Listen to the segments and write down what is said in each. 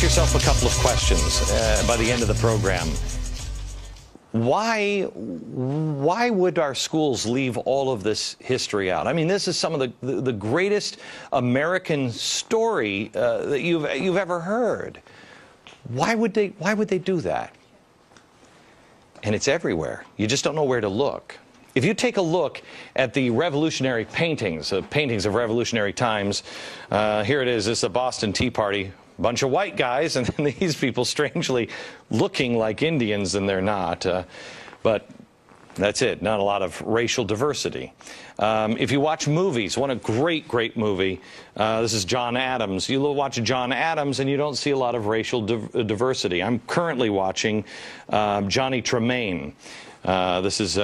ask yourself a couple of questions by the end of the program. Why would our schools leave all of this history out? I mean, this is some of the greatest American story that you've ever heard. Why would they do that? And it's everywhere. You just don't know where to look. If you take a look at the revolutionary paintings of revolutionary times, here it is. This is the Boston Tea Party. Bunch of white guys, and then these people strangely looking like Indians, and they're not. But that's it. Not a lot of racial diversity. If you watch movies, one great movie. This is John Adams. You watch John Adams, and you don't see a lot of racial diversity. I'm currently watching Johnny Tremaine. This is.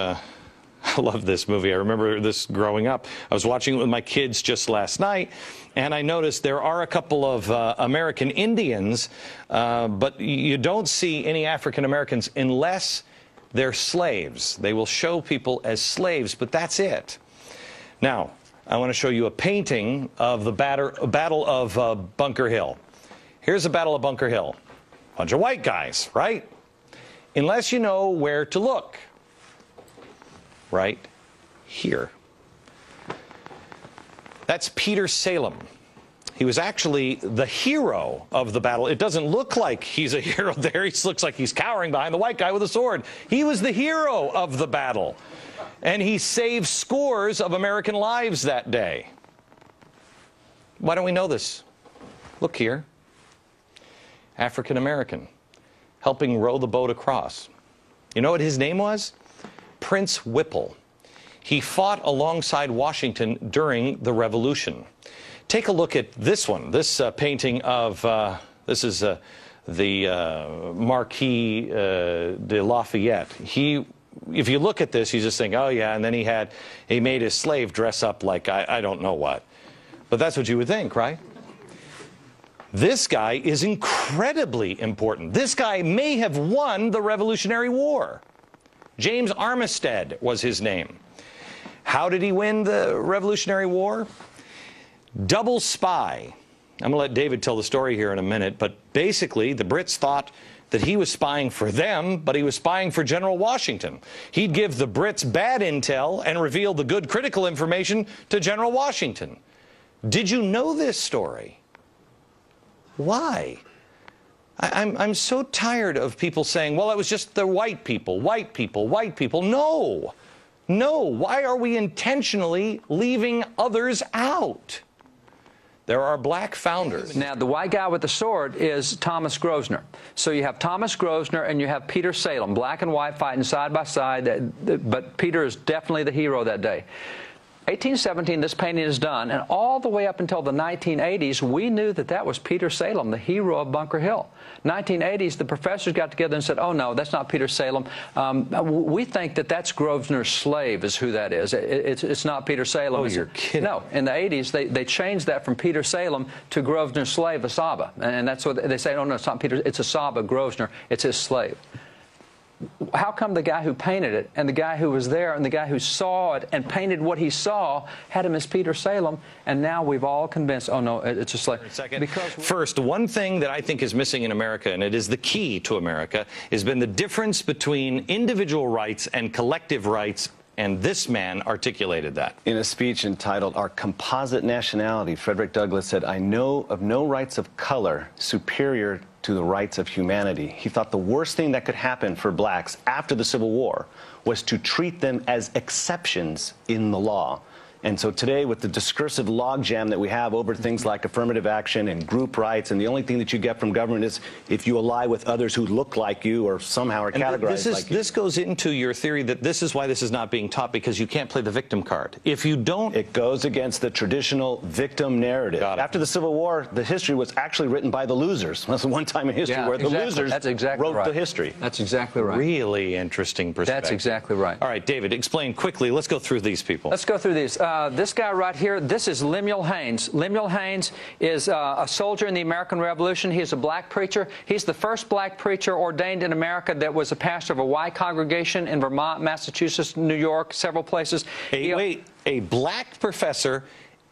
I love this movie. I remember this growing up. I was watching it with my kids just last night, and I noticed there are a couple of American Indians, but you don't see any African Americans unless they're slaves. They will show people as slaves, but that's it. Now, I want to show you a painting of the Battle of Bunker Hill. Here's the Battle of Bunker Hill. Bunch of white guys, right? Unless you know where to look. Right here. That's Peter Salem. He was actually the hero of the battle. It doesn't look like he's a hero there. He looks like he's cowering behind the white guy with a sword. He was the hero of the battle. And he saved scores of American lives that day. Why don't we know this? Look here. African American, helping row the boat across. You know what his name was? Prince Whipple. He fought alongside Washington during the Revolution. Take a look at this one, this painting of, this is the Marquis de Lafayette. If you look at this, you just think, oh yeah, and then he made his slave dress up like I don't know what. But that's what you would think, right? This guy is incredibly important. This guy may have won the Revolutionary War. James Armistead was his name. How did he win the Revolutionary War? Double spy. I'm going to let David tell the story here in a minute, but basically the Brits thought that he was spying for them, but he was spying for General Washington. He'd give the Brits bad intel and reveal the good critical information to General Washington. Did you know this story? Why? I'm so tired of people saying, well, it was just the white people, white people, white people. No. No. Why are we intentionally leaving others out? There are black founders. Now, the white guy with the sword is Thomas Grosvenor. So you have Thomas Grosvenor and you have Peter Salem, black and white fighting side by side, but Peter is definitely the hero that day. 1817, this painting is done, and all the way up until the 1980s, we knew that that was Peter Salem, the hero of Bunker Hill. 1980s, the professors got together and said, oh, no, that's not Peter Salem. We think that that's Grosvenor's slave is who that is. It's not Peter Salem. Oh, you're kidding. No, in the 80s, they changed that from Peter Salem to Grosvenor's slave, Asaba. And that's what they say, oh, no, it's not Peter, it's Asaba, Grosvenor, it's his slave. How come the guy who painted it and the guy who was there and the guy who saw it and painted what he saw had him as Peter Salem, and now we've all convinced, oh, no, it's a slave? Because first, one thing that I think is missing in America, and it is the key to America, has been the difference between individual rights and collective rights, and this man articulated that. In a speech entitled Our Composite Nationality, Frederick Douglass said, I know of no rights of color superior to the rights of humanity. He thought the worst thing that could happen for blacks after the Civil War was to treat them as exceptions in the law. And so today, with the discursive logjam that we have over things like affirmative action and group rights, and the only thing that you get from government is if you ally with others who look like you or somehow are categorized like you. This goes into your theory that this is why this is not being taught, because you can't play the victim card. If you don't... It goes against the traditional victim narrative. After the Civil War, the history was actually written by the losers. That's the one time in history where the losers wrote the history. That's exactly right. Really interesting perspective. That's exactly right. All right, David, explain quickly. Let's go through these people. Let's go through these. This guy right here, this is Lemuel Haynes. Lemuel Haynes is a soldier in the American Revolution. He's a black preacher. He's the first black preacher ordained in America that was a pastor of a white congregation in Vermont, Massachusetts, New York, several places. A black professor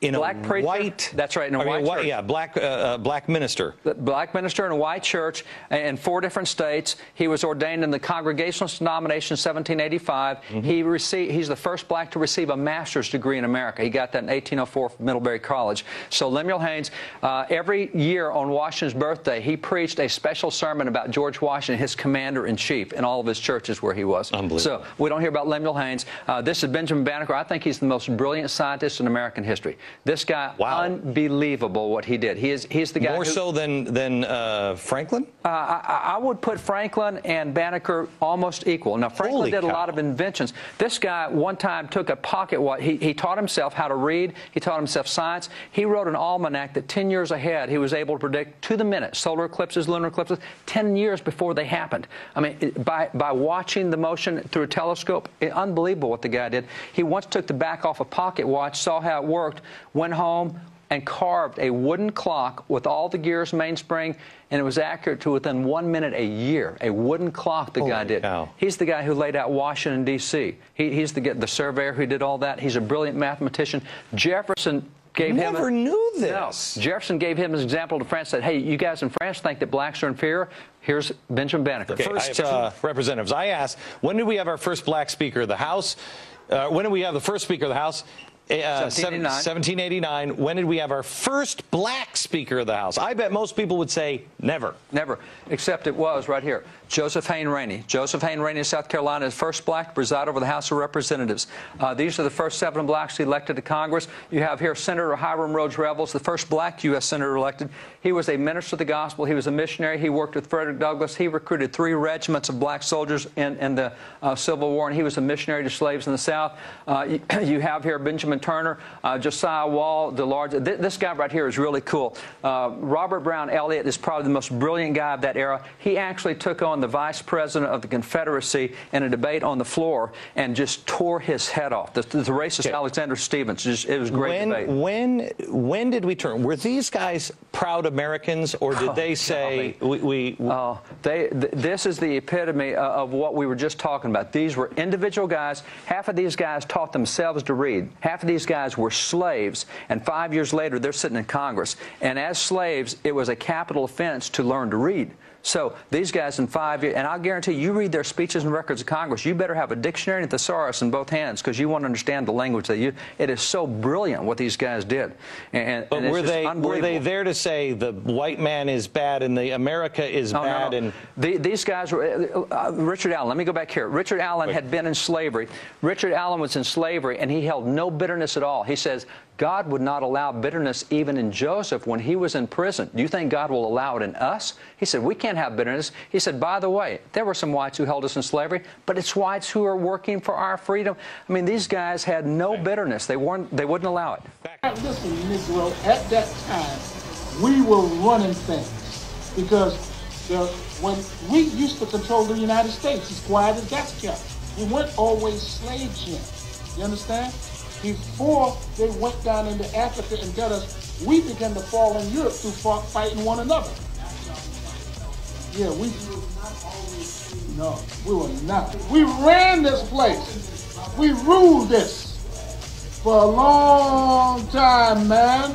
in black a preacher, white. That's right, in a white church. Yeah, black minister. Black minister in a white church in 4 different states. He was ordained in the Congregationalist denomination in 1785. He's the first black to receive a master's degree in America. He got that in 1804 from Middlebury College. So Lemuel Haynes, every year on Washington's birthday, he preached a special sermon about George Washington, his commander-in-chief, in all of his churches where he was. Unbelievable. So we don't hear about Lemuel Haynes. This is Benjamin Banneker. I think he's the most brilliant scientist in American history. This guy, unbelievable what he did. He's the guy more so than Franklin. I would put Franklin and Banneker almost equal. Now Franklin did a lot of inventions. This guy one time took a pocket watch. He taught himself how to read. He taught himself science. He wrote an almanac that 10 years ahead he was able to predict to the minute solar eclipses, lunar eclipses, 10 years before they happened. I mean, by watching the motion through a telescope, unbelievable what the guy did. He once took the back off a pocket watch, saw how it worked, went home and carved a wooden clock with all the gears, mainspring, and it was accurate to within 1 minute a year. A wooden clock the guy did. Cow. He's the guy who laid out Washington, D.C. He's the surveyor who did all that. He's a brilliant mathematician. Jefferson gave him... Never knew this. No. Jefferson gave him his example to France, said, hey, you guys in France think that blacks are inferior? Here's Benjamin Banneker. Okay, first, representatives, I asked, when did we have our first black Speaker of the House? When did we have the first Speaker of the House? 1789. When did we have our first black Speaker of the House? I bet most people would say never. Never, except it was right here. Joseph Hayne Rainey. Joseph Hayne Rainey of South Carolina is first black to preside over the House of Representatives. These are the first 7 blacks elected to Congress. You have here Senator Hiram Rhodes Revels, the first black U.S. senator elected. He was a minister of the gospel. He was a missionary. He worked with Frederick Douglass. He recruited 3 regiments of black soldiers in the Civil War, and he was a missionary to slaves in the South. You have here Benjamin Turner, Josiah Wall, this guy right here is really cool. Robert Brown Elliott is probably the most brilliant guy of that era. He actually took on the vice president of the Confederacy in a debate on the floor and just tore his head off. The racist Alexander Stephens. It was a great debate. When did we turn? Were these guys proud Americans, or did they say this is the epitome of what we were just talking about. These were individual guys. Half of these guys taught themselves to read. Half of these guys were slaves, and 5 years later they're sitting in Congress. And as slaves, it was a capital offense to learn to read. So these guys in 5 years, and I'll guarantee you read their speeches and records of Congress, you better have a dictionary and a thesaurus in both hands because you want to understand the language that it is so brilliant what these guys did. But were they there to say the white man is bad and the America is bad? No. And these guys were, Richard Allen, let me go back here. Richard Allen had been in slavery. Richard Allen was in slavery and he held no bitterness at all. He says, God would not allow bitterness even in Joseph when he was in prison. Do you think God will allow it in us? He said, we can't have bitterness. He said, by the way, there were some whites who held us in slavery, but it's whites who are working for our freedom. I mean, these guys had no bitterness. They wouldn't allow it. Listen, Negro, at that time, we were running things because when we used to control the United States, as quiet as that's kept, we weren't always slave ships. You understand? Before they went down into Africa and got us, we began to fall in Europe through fighting one another. Yeah, we were not. We ran this place. We ruled this for a long time, man.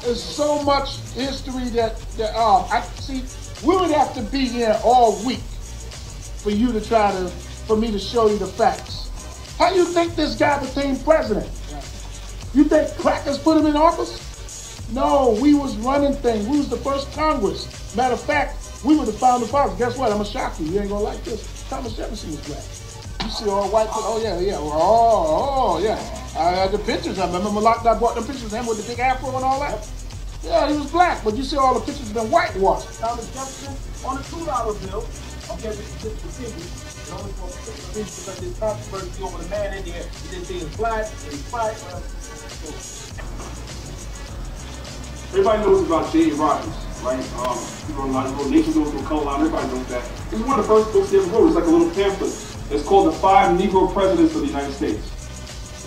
There's so much history that I see. We would have to be here all week for you to for me to show you the facts. How you think this guy became president? You think crackers put him in office? No, we was running things. We was the first Congress. Matter of fact, we were the founding fathers. Guess what? I'm gonna shock you. You ain't gonna like this. Thomas Jefferson was black. You see all white people? Oh yeah. Oh yeah. I had the pictures. I remember I brought the pictures of him with the big afro and all that. Yeah, he was black, but you see all the pictures have been whitewashed. Thomas Jefferson on a $2 bill. Okay, this is the figure. Only for because there's controversy over the man in there. They say he's black, he's white. Everybody knows about J.A. Rogers, right? He wrote a lot of Nation Goes to a Color Line. Everybody knows that. It's one of the first books he ever wrote. It's like a little pamphlet. It's called The 5 Negro Presidents of the United States.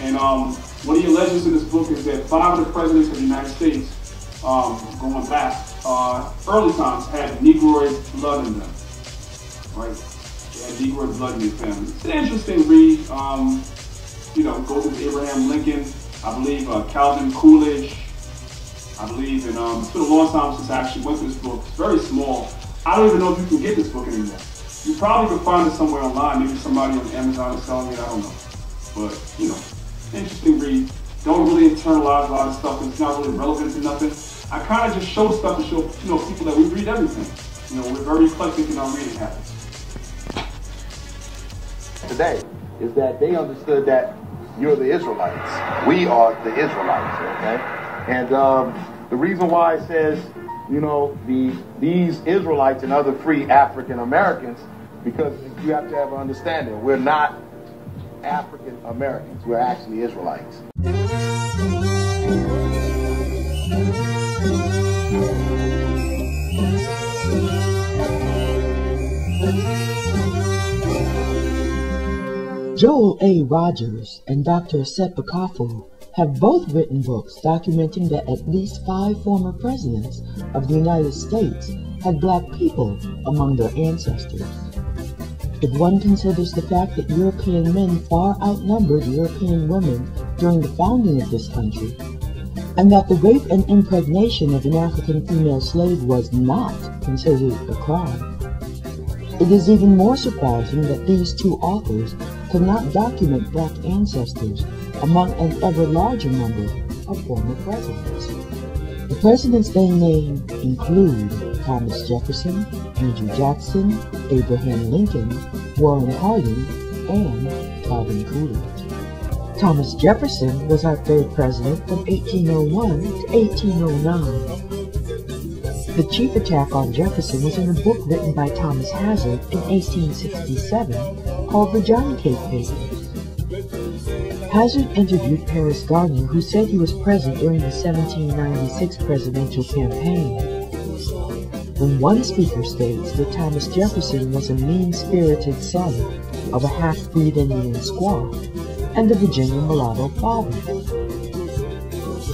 And one of the legends in this book is that 5 of the presidents of the United States, going back, early times, had Negroid blood in them, right? They had Negroid blood in their family. It's an interesting read. Goes into Abraham Lincoln. I believe Calvin Coolidge. I believe, and it's been a long time since I actually went through this book. It's very small. I don't even know if you can get this book anymore. You probably could find it somewhere online. Maybe somebody on Amazon is selling it. I don't know. But, you know, interesting read. Don't really internalize a lot of stuff. It's not really relevant to nothing. I kind of just show stuff to show, you know, people that we read everything. You know, we're very eclectic in our reading habits. Today is that they understood that you're the Israelites. We are the Israelites, okay? And the reason why it says, you know, these Israelites and other free African Americans, because you have to have an understanding. We're not African Americans. We're actually Israelites. Joel A. Rogers and Dr. Seth Bakafu have both written books documenting that at least 5 former presidents of the United States had black people among their ancestors. If one considers the fact that European men far outnumbered European women during the founding of this country, and that the rape and impregnation of an African female slave was not considered a crime, it is even more surprising that these 2 authors could not document black ancestors among an ever larger number of former presidents. The presidents they name include Thomas Jefferson, Andrew Jackson, Abraham Lincoln, Warren Harding, and Calvin Coolidge. Thomas Jefferson was our 3rd president from 1801 to 1809. The chief attack on Jefferson was in a book written by Thomas Hazard in 1867 called the Johnny Cake Papers. Hazard interviewed Paris Garnier, who said he was present during the 1796 presidential campaign. When one speaker states that Thomas Jefferson was a mean-spirited son of a half-breed Indian squaw and a Virginia mulatto father.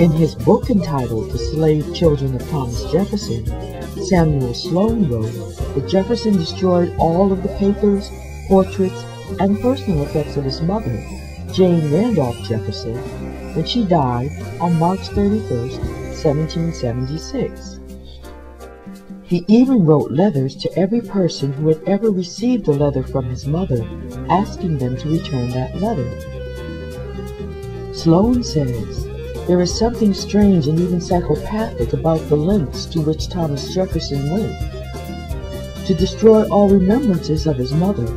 In his book entitled The Slave Children of Thomas Jefferson, Samuel Sloan wrote that Jefferson destroyed all of the papers, portraits, and personal effects of his mother, Jane Randolph Jefferson, when she died on March 31st, 1776. He even wrote letters to every person who had ever received a letter from his mother, asking them to return that letter. Sloan says, there is something strange and even psychopathic about the lengths to which Thomas Jefferson went to destroy all remembrances of his mother,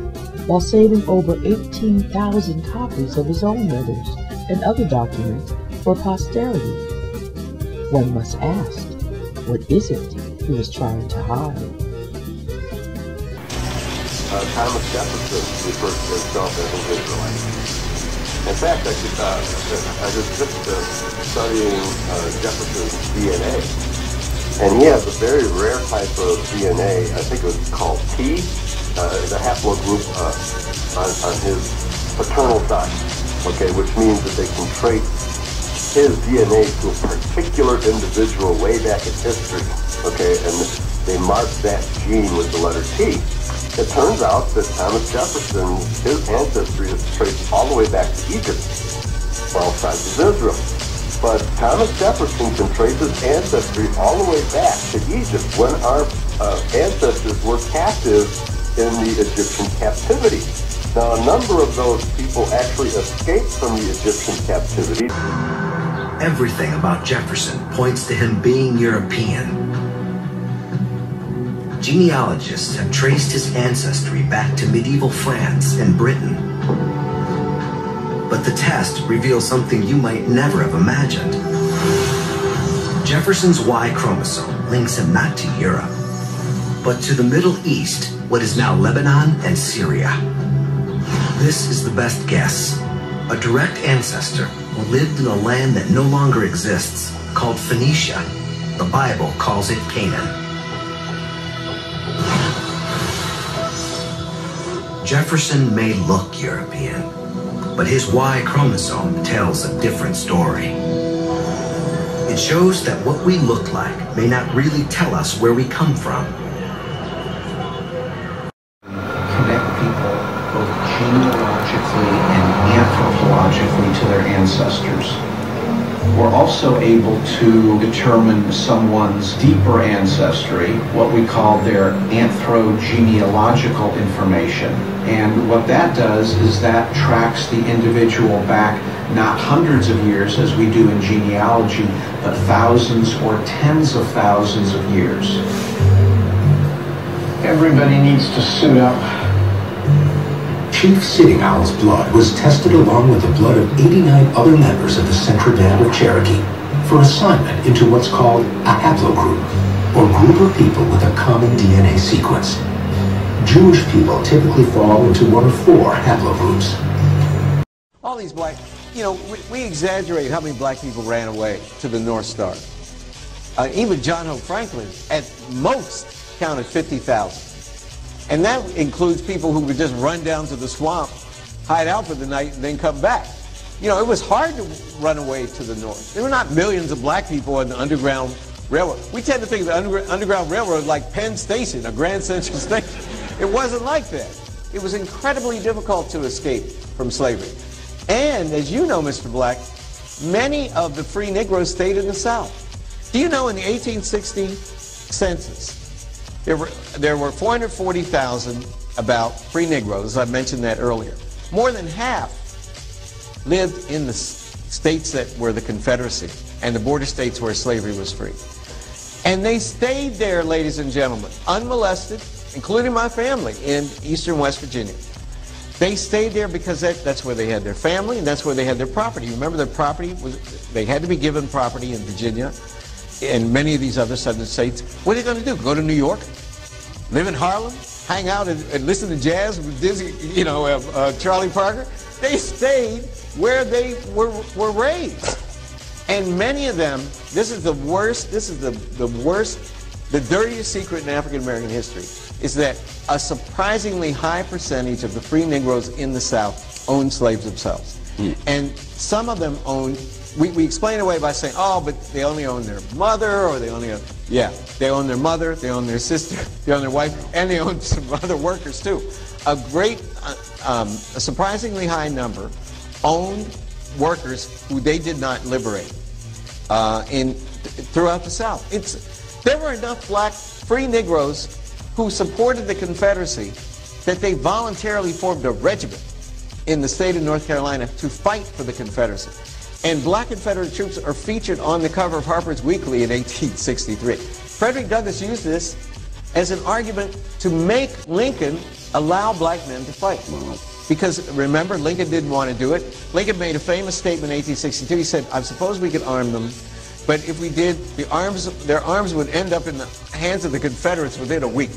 while saving over 18,000 copies of his own letters and other documents for posterity. One must ask, what is it he was trying to hide? Thomas Jefferson refers to himself as an Israelite. In fact, I was just studying Jefferson's DNA, and he has a very rare type of DNA. I think it was called T, the haplogroup on his paternal side. Okay, which means that they can trace his DNA to a particular individual way back in history. Okay, and they mark that gene with the letter T. It turns out that Thomas Jefferson, his ancestry is traced all the way back to Egypt, 12 tribes of Israel. But Thomas Jefferson can trace his ancestry all the way back to Egypt when our ancestors were captive in the Egyptian captivity. Now, a number of those people actually escaped from the Egyptian captivity. Everything about Jefferson points to him being European. Genealogists have traced his ancestry back to medieval France and Britain. But the test reveals something you might never have imagined. Jefferson's Y chromosome links him not to Europe, but to the Middle East, what is now Lebanon and Syria. This is the best guess. A direct ancestor who lived in a land that no longer exists, called Phoenicia. The Bible calls it Canaan. Jefferson may look European, but his Y chromosome tells a different story. It shows that what we look like may not really tell us where we come from. Connect people both genealogically and anthropologically to their ancestors. We're also able to determine someone's deeper ancestry, what we call their anthrogenealogical information. And what that does is that tracks the individual back not hundreds of years as we do in genealogy, but thousands or tens of thousands of years. Everybody needs to suit up. Chief Sitting Owl's blood was tested along with the blood of 89 other members of the Central Band of Cherokee for assignment into what's called a haplogroup, or group of people with a common DNA sequence. Jewish people typically fall into one of 4 haplogroups. All these black, we exaggerate how many black people ran away to the North Star. Even John Hope Franklin, at most, counted 50,000. And that includes people who would just run down to the swamp, hide out for the night, and then come back. It was hard to run away to the north. There were not millions of black people on the Underground Railroad. We tend to think of the Underground Railroad like Penn Station, a Grand Central Station. It wasn't like that. It was incredibly difficult to escape from slavery. And, as you know, Mr. Black, many of the free Negroes stayed in the South. Do you know in the 1860 census, there were 440,000 about free Negroes. I mentioned that earlier. More than half lived in the states that were the Confederacy and the border states where slavery was free. And they stayed there, ladies and gentlemen, unmolested, including my family in eastern West Virginia. They stayed there because that's where they had their family and that's where they had their property. Remember, their property they had to be given property in Virginia and many of these other southern states. What are they going to do? Go to New York? Live in Harlem? Hang out and listen to jazz with Dizzy, Charlie Parker? They stayed where they were raised. And many of them, this is the worst, the dirtiest secret in African American history, is that a surprisingly high percentage of the free Negroes in the South owned slaves themselves. And some of them owned, we explain it away by saying, oh, but they only own their mother, or they only own, they own their mother, they own their sister, they own their wife, and they own some other workers too. A surprisingly high number owned workers who they did not liberate throughout the South. There were enough black free Negroes who supported the Confederacy that they voluntarily formed a regiment in the state of North Carolina to fight for the Confederacy. And black Confederate troops are featured on the cover of Harper's Weekly in 1863. Frederick Douglass used this as an argument to make Lincoln allow black men to fight. Because, remember, Lincoln didn't want to do it. Lincoln made a famous statement in 1862. He said, I suppose we could arm them, but if we did, their arms would end up in the hands of the Confederates within a week.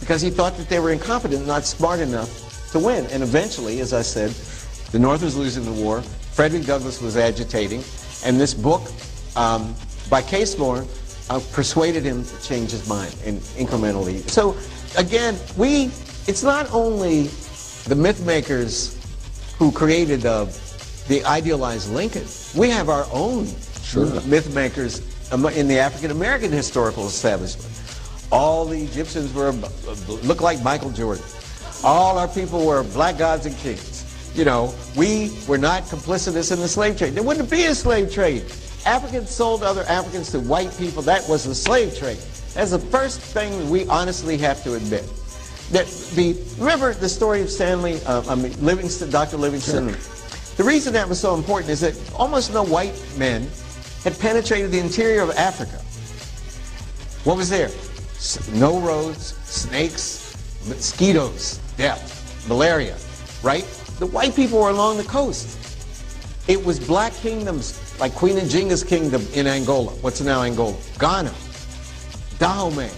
Because he thought that they were incompetent, not smart enough to win. And eventually, as I said, the North was losing the war. Frederick Douglass was agitating. And this book, by case law, persuaded him to change his mind incrementally. So, again, it's not only the myth makers who created the idealized Lincoln. We have our own myth makers in the African American historical establishment. All the Egyptians looked like Michael Jordan. All our people were black gods and kings. We were not complicitous in the slave trade. There wouldn't be a slave trade. Africans sold other Africans to white people. That was the slave trade. That's the first thing we honestly have to admit. Remember the story of Livingston, Dr. Livingston? Sure. The reason that was so important is that almost no white men had penetrated the interior of Africa. What was there? No roads, snakes, mosquitoes, death, malaria, right? The white people were along the coast. It was black kingdoms like Queen Njinga's kingdom in Angola. What's now Angola? Ghana, Dahomey.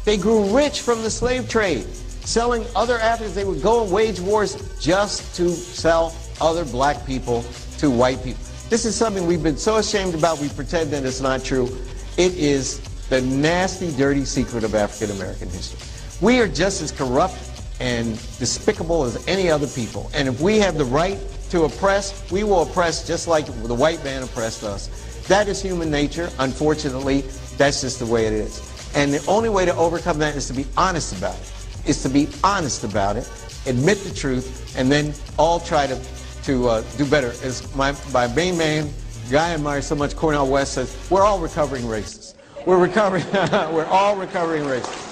They grew rich from the slave trade. Selling other Africans, they would go and wage wars just to sell other black people to white people. This is something we've been so ashamed about, we pretend that it's not true. It is the nasty, dirty secret of African American history. We are just as corrupt and despicable as any other people. And if we have the right to oppress, we will oppress just like the white man oppressed us. That is human nature. Unfortunately, that's just the way it is. And the only way to overcome that is to be honest about it. Admit the truth, and then all try to do better. As my main man, guy I admire so much, Cornel West, says, we're all recovering racists. We're recovering, we're all recovering racists.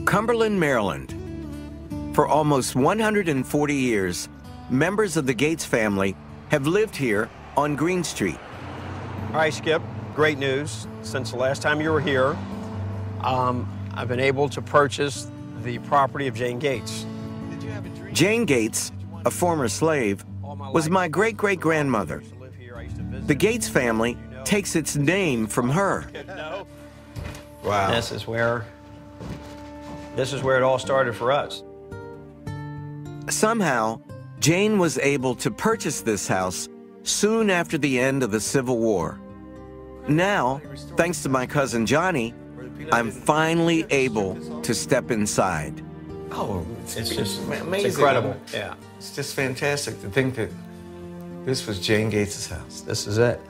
Cumberland, Maryland. For almost 140 years, members of the Gates family have lived here on Green Street. All right, Skip, great news. Since the last time you were here, I've been able to purchase the property of Jane Gates. Jane Gates, a former slave, was my great-great-grandmother. The Gates family takes its name from her. Wow. This is where it all started for us. Somehow, Jane was able to purchase this house soon after the end of the Civil War. Now, thanks to my cousin Johnny, I'm finally able to step inside. Oh, It's just amazing. It's incredible. Yeah. It's just fantastic to think that this was Jane Gates' house. This is it.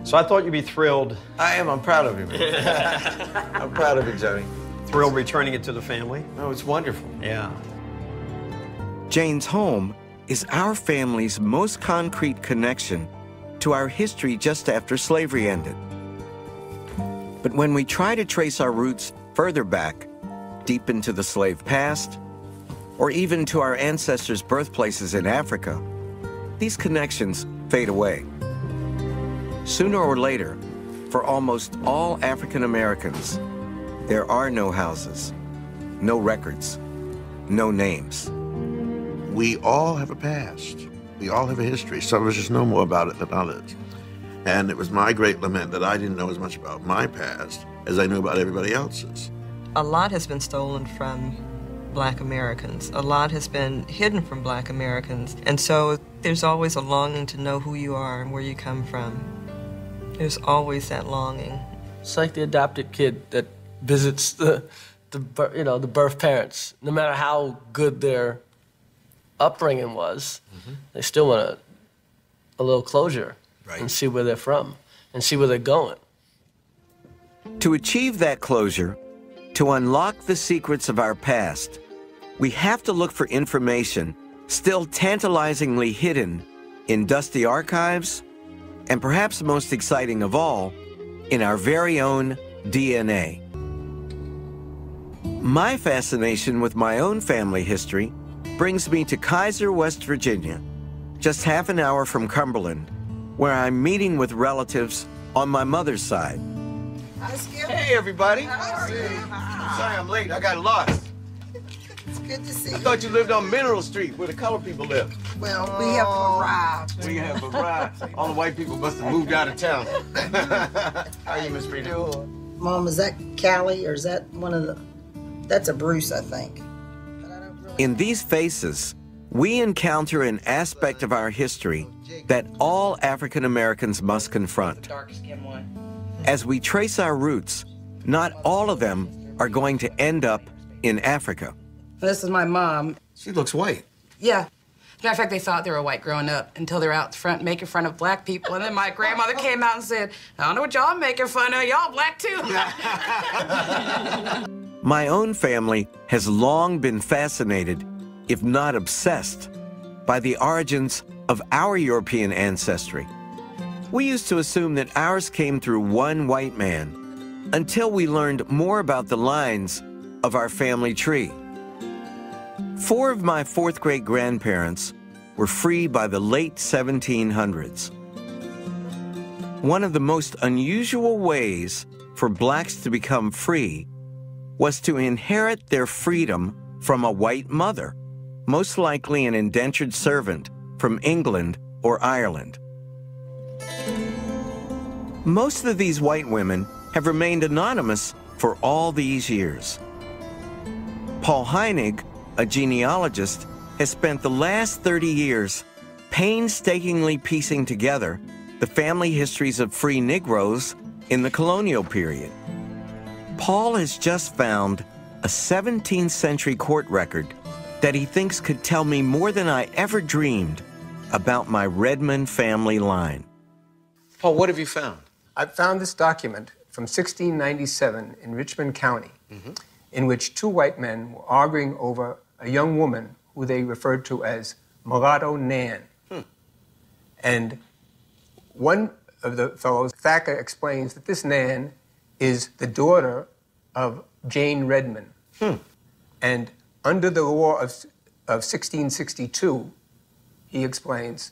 So I thought you'd be thrilled. I am. I'm proud of you, man. I'm proud of you, Johnny. Thrilled returning it to the family. Oh, it's wonderful. Yeah. Jane's home is our family's most concrete connection to our history just after slavery ended. But when we try to trace our roots further back, deep into the slave past, or even to our ancestors' birthplaces in Africa, these connections fade away. Sooner or later, for almost all African Americans, there are no houses, no records, no names. We all have a past. We all have a history. Some of us just know more about it than others. And it was my great lament that I didn't know as much about my past as I knew about everybody else's. A lot has been stolen from Black Americans. A lot has been hidden from Black Americans. And so there's always a longing to know who you are and where you come from. There's always that longing. It's like the adopted kid that visits the birth parents. No matter how good their upbringing was, they still want a little closure and see where they're from and see where they're going. To achieve that closure, to unlock the secrets of our past, we have to look for information still tantalizingly hidden in dusty archives, and perhaps most exciting of all, in our very own DNA. My fascination with my own family history brings me to Kaiser, West Virginia, just half an hour from Cumberland, where I'm meeting with relatives on my mother's side. Hey, everybody. Sorry I'm late. I got lost. It's good to see you. I thought you lived on Mineral Street, where the colored people live. Well, we have arrived. We have arrived. All the white people must have moved out of town. How are you, Miss Rita? Mom, is that Callie, or is that one of the... That's a Bruce, I think. In these faces, we encounter an aspect of our history that all African Americans must confront. As we trace our roots, not all of them are going to end up in Africa. This is my mom. She looks white. Yeah. As a matter of fact, they thought they were white growing up until they're out front making fun of black people. And then my grandmother came out and said, I don't know what y'all making fun of. Y'all black too. My own family has long been fascinated, if not obsessed, by the origins of our European ancestry. We used to assume that ours came through one white man until we learned more about the lines of our family tree. 4 of my fourth great grandparents were free by the late 1700s. One of the most unusual ways for blacks to become free was to inherit their freedom from a white mother, most likely an indentured servant from England or Ireland. Most of these white women have remained anonymous for all these years. Paul Heinig, a genealogist, has spent the last 30 years painstakingly piecing together the family histories of free Negroes in the colonial period. Paul has just found a 17th century court record that he thinks could tell me more than I ever dreamed about my Redmond family line. Paul, what have you found? I found this document from 1697 in Richmond County, in which two white men were arguing over a young woman who they referred to as Mulatto Nan. And one of the fellows, Thacker, explains that this Nan is the daughter of Jane Redmond. And under the law of 1662, he explains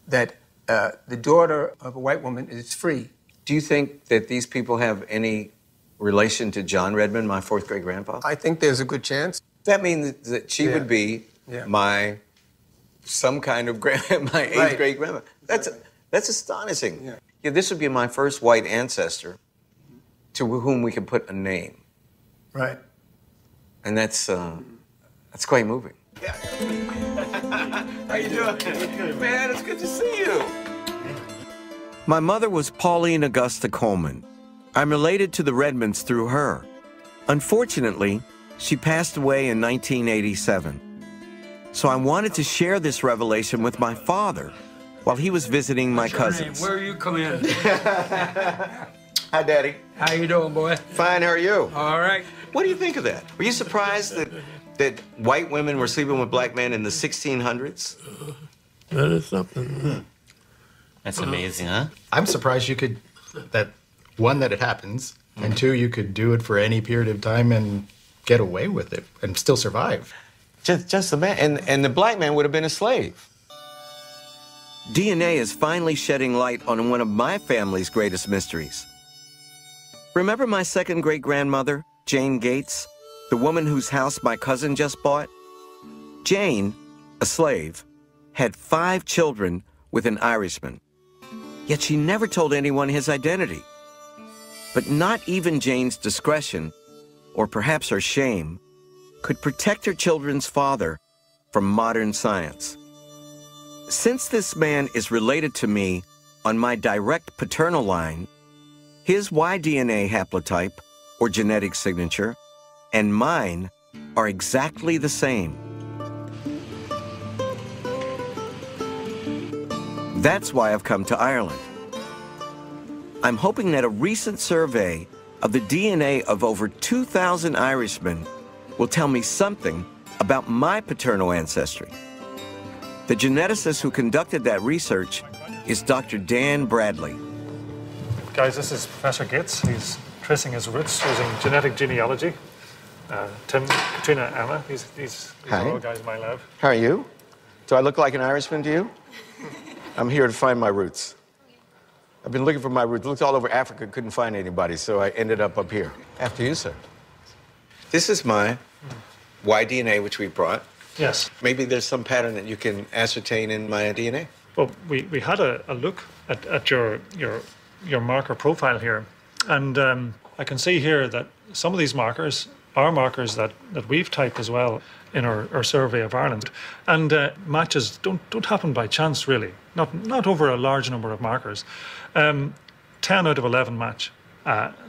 that the daughter of a white woman is free. Do you think that these people have any relation to John Redmond, my fourth great grandpa? I think there's a good chance. That means that she would be my some kind of my eighth great grandma. That's astonishing. Yeah, this would be my first white ancestor to whom we could put a name. Right. And that's quite moving. How you doing? Man, it's good to see you. My mother was Pauline Augusta Coleman. I'm related to the Redmonds through her. Unfortunately, she passed away in 1987. So I wanted to share this revelation with my father while he was visiting my cousins. Where you come in? Hi, Daddy. How you doing, boy? Fine, how are you? All right. What do you think of that? Were you surprised that white women were sleeping with black men in the 1600s? That is something. That's amazing, huh? I'm surprised you could, that it happens, and two, you could do it for any period of time and get away with it and still survive. Just the man, and the black man would have been a slave. DNA is finally shedding light on one of my family's greatest mysteries. Remember my second great-grandmother, Jane Gates, the woman whose house my cousin just bought? Jane, a slave, had 5 children with an Irishman. Yet she never told anyone his identity. But not even Jane's discretion, or perhaps her shame, could protect her children's father from modern science. Since this man is related to me on my direct paternal line, his Y-DNA haplotype, or genetic signature, and mine are exactly the same. That's why I've come to Ireland. I'm hoping that a recent survey of the DNA of over 2,000 Irishmen will tell me something about my paternal ancestry. The geneticist who conducted that research is Dr. Dan Bradley. Guys, this is Professor Gates. He's tracing his roots using genetic genealogy. Tim, Katrina, Anna, these are all guys in my lab. How are you? Do I look like an Irishman to you? I'm here to find my roots. I've been looking for my roots. Looked all over Africa, couldn't find anybody, so I ended up here. After you, sir. This is my Y-DNA, which we brought. Yes. Maybe there's some pattern that you can ascertain in my DNA. Well, we had a look at your marker profile here, and I can see here that some of these markers are markers that we've typed as well in our survey of Ireland, and matches don't happen by chance, really. Not over a large number of markers. 10 out of 11 match.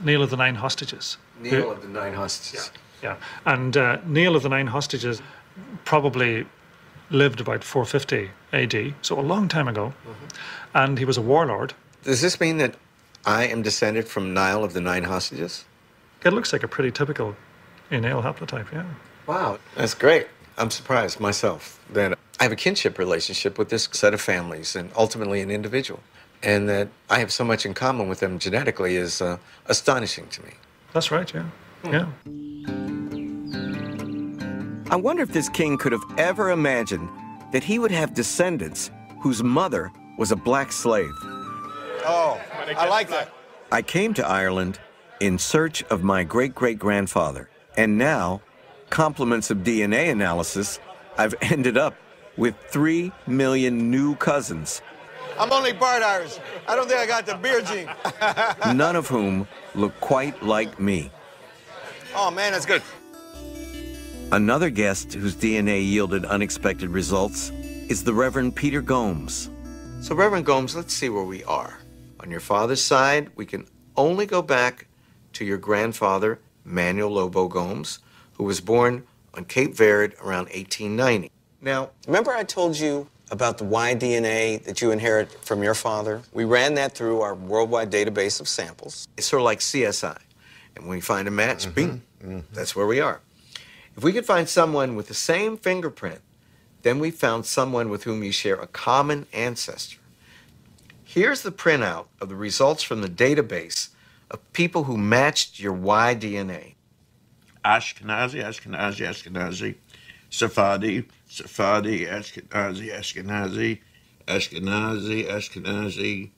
Neil of the 9 hostages. Neil of the 9 hostages. Yeah. And Neil of the 9 hostages probably lived about 450 AD, so a long time ago. And he was a warlord. Does this mean that I am descended from Niall of the 9 hostages? It looks like a pretty typical Neil haplotype, yeah. Wow, that's great. I'm surprised myself that I have a kinship relationship with this set of families and ultimately an individual. And that I have so much in common with them genetically is astonishing to me. That's right, yeah. Yeah. I wonder if this king could have ever imagined that he would have descendants whose mother was a black slave. Oh, I like that. I came to Ireland in search of my great-great-grandfather, and now, compliments of DNA analysis, I've ended up with 3 million new cousins. I'm only part Irish. I don't think I got the beer gene. None of whom look quite like me. Oh, man, that's good. Another guest whose DNA yielded unexpected results is the Reverend Peter Gomes. So, Reverend Gomes, let's see where we are. On your father's side, we can only go back to your grandfather, Manuel Lobo Gomes, who was born on Cape Verde around 1890. Now, remember I told you about the Y DNA that you inherit from your father? We ran that through our worldwide database of samples. It's sort of like CSI. And when we find a match, bing, that's where we are. If we could find someone with the same fingerprint, then we found someone with whom you share a common ancestor. Here's the printout of the results from the database of people who matched your Y DNA. Ashkenazi, Ashkenazi, Ashkenazi, Sephardi, Sephardi, Ashkenazi, Ashkenazi, Ashkenazi, Ashkenazi,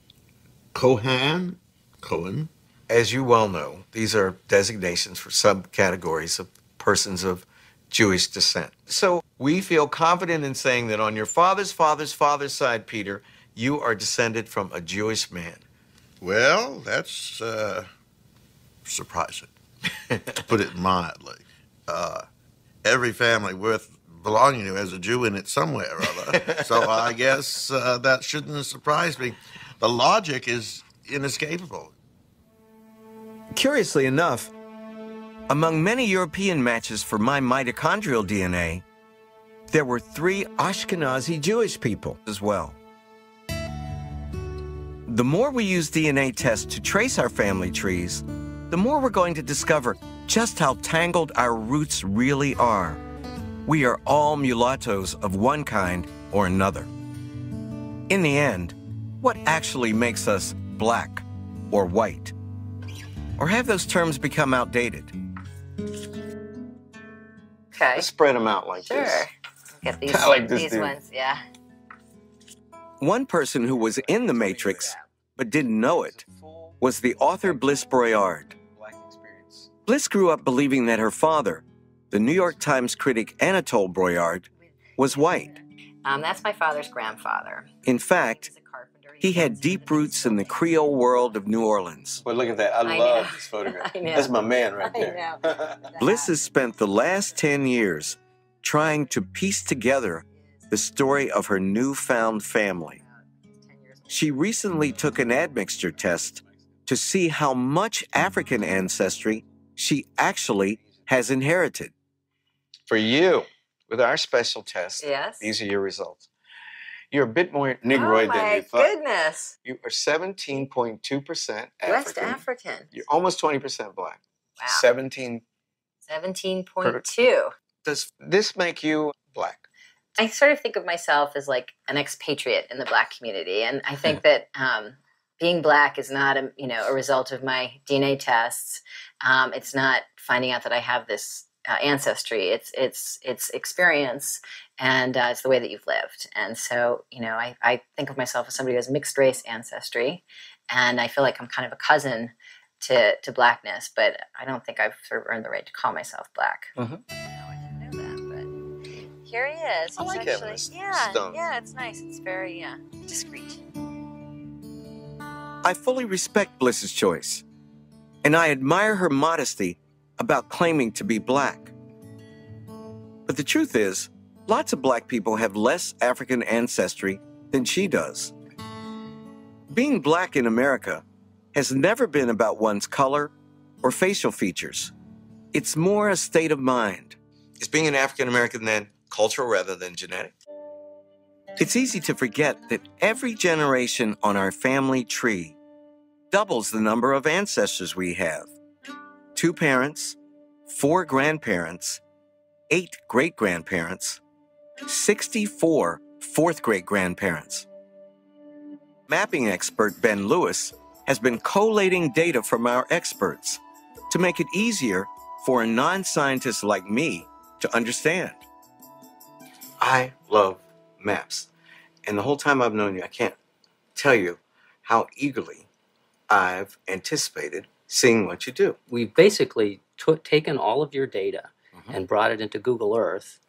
Kohan, Cohen. As you well know, these are designations for subcategories of persons of Jewish descent. So we feel confident in saying that on your father's father's father's side, Peter, you are descended from a Jewish man. Well, that's surprising, to put it mildly. Every family worth belonging to has a Jew in it somewhere or other, so I guess that shouldn't surprise me. The logic is inescapable. Curiously enough, among many European matches for my mitochondrial DNA, there were 3 Ashkenazi Jewish people as well. The more we use DNA tests to trace our family trees, the more we're going to discover just how tangled our roots really are. We are all mulattoes of one kind or another. In the end, what actually makes us black or white? Or have those terms become outdated? Okay. Let's spread them out like this. Sure. Get these, I like this these dude. ones, yeah. One person who was in the Matrix but didn't know it was the author Bliss Broyard. Bliss grew up believing that her father, the New York Times critic Anatole Broyard, was white. That's my father's grandfather. In fact, he had deep roots in the Creole world of New Orleans. But look at that. I love this photograph. I know. That's my man right I there. know. Bliss has spent the last 10 years trying to piece together the story of her newfound family. She recently took an admixture test to see how much African ancestry she actually has inherited. For you, with our special test, Yes. these are your results. You're a bit more Negroid Oh than my you thought. goodness. You are 17.2% African. West African. You're almost 20% black. Wow. 17.2. Does this make you black? I sort of think of myself as like an expatriate in the black community, and I think that being black is not a result of my DNA tests. It's not finding out that I have this ancestry. It's experience, and it's the way that you've lived. And so I think of myself as somebody who has mixed race ancestry, and I feel like I'm kind of a cousin to blackness, but I don't think I've sort of earned the right to call myself black. Here he is. I He's like actually, having this yeah, stone. yeah, it's nice. It's very discreet. I fully respect Bliss's choice, and I admire her modesty about claiming to be black. But the truth is, lots of black people have less African ancestry than she does. Being black in America has never been about one's color or facial features. It's more a state of mind. Is being an African American then cultural rather than genetic? It's easy to forget that every generation on our family tree doubles the number of ancestors we have. 2 parents, 4 grandparents, 8 great-grandparents, 64 fourth great-grandparents. Mapping expert Ben Lewis has been collating data from our experts to make it easier for a non-scientist like me to understand. I love maps. And the whole time I've known you, I can't tell you how eagerly I've anticipated seeing what you do. We've basically taken all of your data and brought it into Google Earth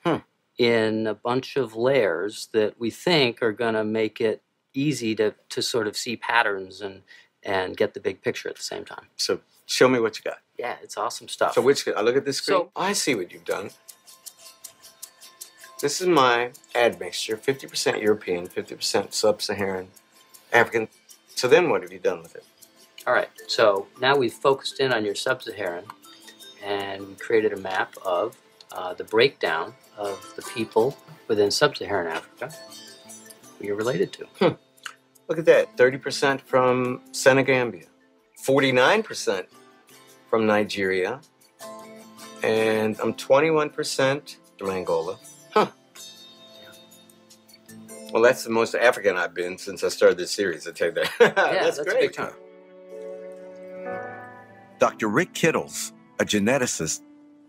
in a bunch of layers that we think are going to make it easy to sort of see patterns and get the big picture at the same time. So show me what you got. Yeah, it's awesome stuff. So I look at this screen? So I see what you've done. This is my admixture, 50% European, 50% sub-Saharan African. So then what have you done with it? All right, so now we've focused in on your sub-Saharan and we created a map of the breakdown of the people within sub-Saharan Africa who you're related to. Look at that, 30% from Senegambia, 49% from Nigeria, and I'm 21% from Angola. Huh. Well, that's the most African I've been since I started this series, I tell you that. Yeah, that's great. a big chunk. Dr. Rick Kittles, a geneticist,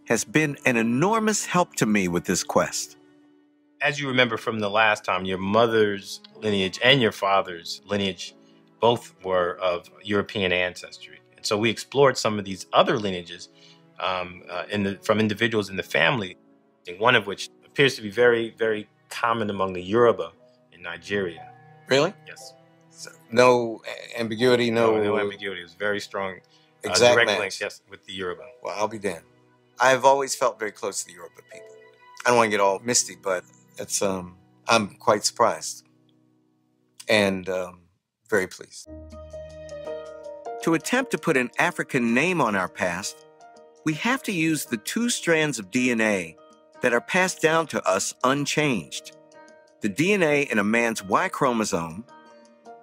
has been an enormous help to me with this quest. As you remember from the last time, your mother's lineage and your father's lineage both were of European ancestry. And so we explored some of these other lineages from individuals in the family, one of which appears to be very, very common among the Yoruba in Nigeria. Really? Yes. So, no ambiguity, No ambiguity. It was very strong. Exact direct match. links, yes, with the Yoruba. Well, I'll be damned. I've always felt very close to the Yoruba people. I don't want to get all misty, but it's I'm quite surprised and very pleased. To attempt to put an African name on our past, we have to use the 2 strands of DNA that are passed down to us unchanged. The DNA in a man's Y chromosome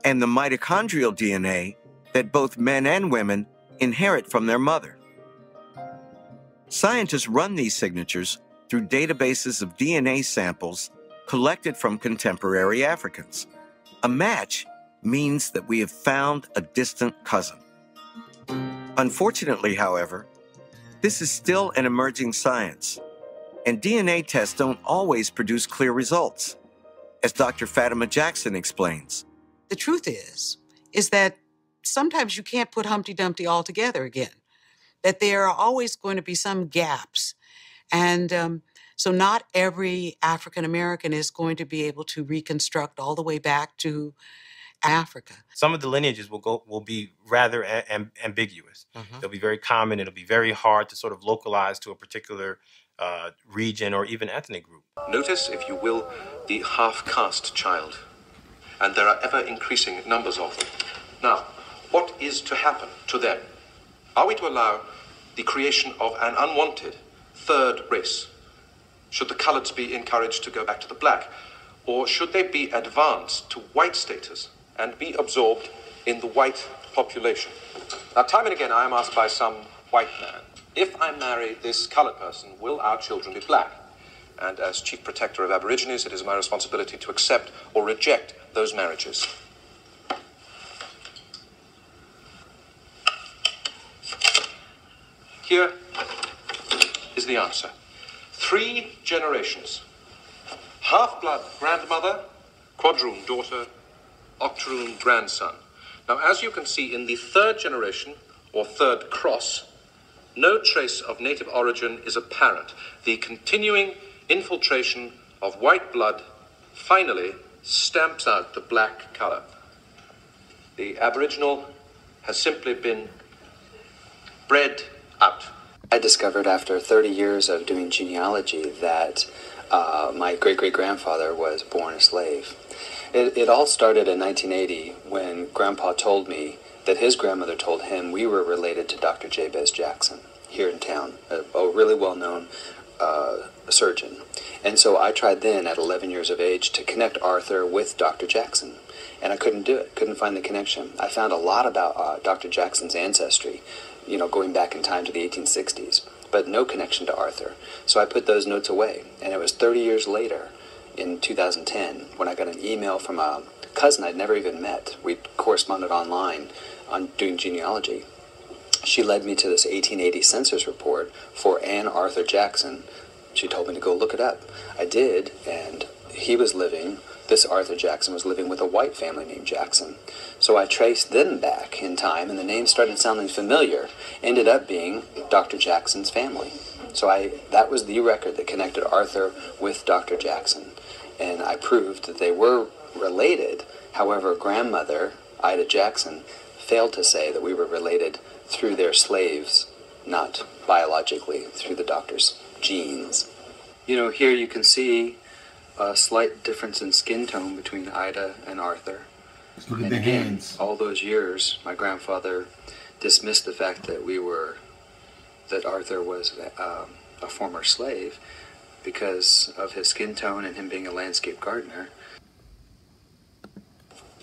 and the mitochondrial DNA that both men and women inherit from their mother. Scientists run these signatures through databases of DNA samples collected from contemporary Africans. A match means that we have found a distant cousin. Unfortunately, however, this is still an emerging science, and DNA tests don't always produce clear results, as Dr. Fatima Jackson explains. The truth is that sometimes you can't put Humpty Dumpty all together again, that there are always going to be some gaps. And so not every African American is going to be able to reconstruct all the way back to Africa. Some of the lineages will be rather ambiguous. They'll be very common. It'll be very hard to sort of localize to a particular region or even ethnic group. Notice, if you will, the half-caste child. And there are ever-increasing numbers of them. Now, what is to happen to them? Are we to allow the creation of an unwanted third race? Should the coloreds be encouraged to go back to the black? Or should they be advanced to white status and be absorbed in the white population? Now, time and again, I am asked by some white man, if I marry this colored person, will our children be black? And as chief protector of Aborigines, it is my responsibility to accept or reject those marriages. Here is the answer. 3 generations. Half-blood grandmother, quadroon daughter, octoroon grandson. Now, as you can see in the 3rd generation, or 3rd cross, no trace of native origin is apparent. The continuing infiltration of white blood finally stamps out the black color. The Aboriginal has simply been bred out. I discovered after 30 years of doing genealogy that my great-great-grandfather was born a slave. It all started in 1980 when Grandpa told me that his grandmother told him we were related to Dr. Jabez Jackson here in town, a really well-known surgeon. And so I tried then at 11 years of age to connect Arthur with Dr. Jackson, and I couldn't do it, couldn't find the connection. I found a lot about Dr. Jackson's ancestry, you know, going back in time to the 1860s, but no connection to Arthur. So I put those notes away, and it was 30 years later, in 2010, when I got an email from a cousin I'd never even met. We corresponded online on doing genealogy. She led me to this 1880 census report for Ann Arthur Jackson. She told me to go look it up. I did, and this Arthur Jackson was living with a white family named Jackson. So I traced them back in time, and the name started sounding familiar. Ended up being Dr. Jackson's family. So that was the record that connected Arthur with Dr. Jackson. And I proved that they were related. However, grandmother, Ida Jackson, failed to say that we were related through their slaves, not biologically, through the doctor's genes. You know, here you can see a slight difference in skin tone between Ida and Arthur. Look at And the again, hands. all those years, my grandfather dismissed the fact that Arthur was a former slave because of his skin tone and him being a landscape gardener.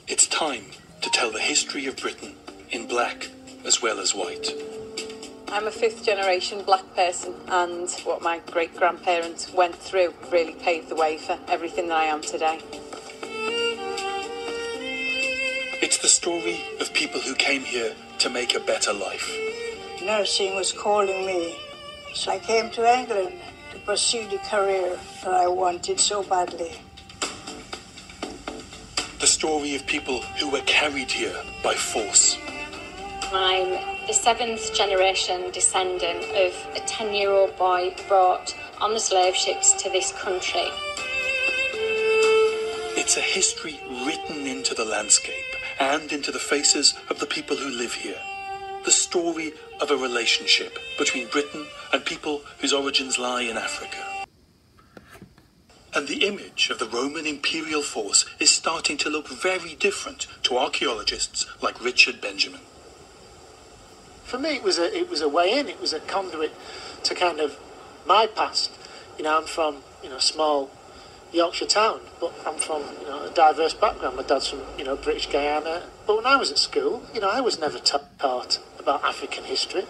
It's time to tell the history of Britain in black as well as white. I'm a fifth generation black person, and what my great grandparents went through really paved the way for everything that I am today. It's the story of people who came here to make a better life. Nursing was calling me, so I came to England to pursue the career that I wanted so badly. The story of people who were carried here by force. I'm the 7th generation descendant of a 10-year-old boy brought on the slave ships to this country. It's a history written into the landscape and into the faces of the people who live here. The story of a relationship between Britain and people whose origins lie in Africa. And the image of the Roman imperial force is starting to look very different to archaeologists like Richard Benjamin. For me, it was a way in. It was a conduit to kind of my past. You know, I'm from a small Yorkshire town, but I'm from a diverse background. My dad's from British Guyana. But when I was at school, I was never taught about African history.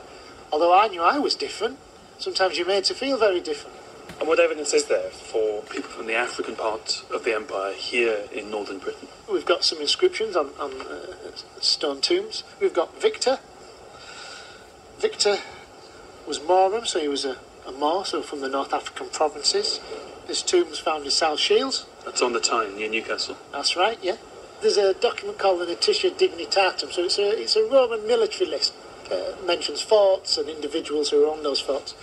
Although I knew I was different, sometimes you're made to feel very different. And what evidence is there for people from the African part of the empire here in northern Britain? We've got some inscriptions on stone tombs. We've got Victor. Victor was Morum, so he was a Moor, so from the North African provinces. His tomb was found in South Shields. That's on the Tyne, near Newcastle. That's right, yeah. There's a document called the Notitia Dignitatum, so it's a Roman military list. Mentions forts and individuals who were on those forts.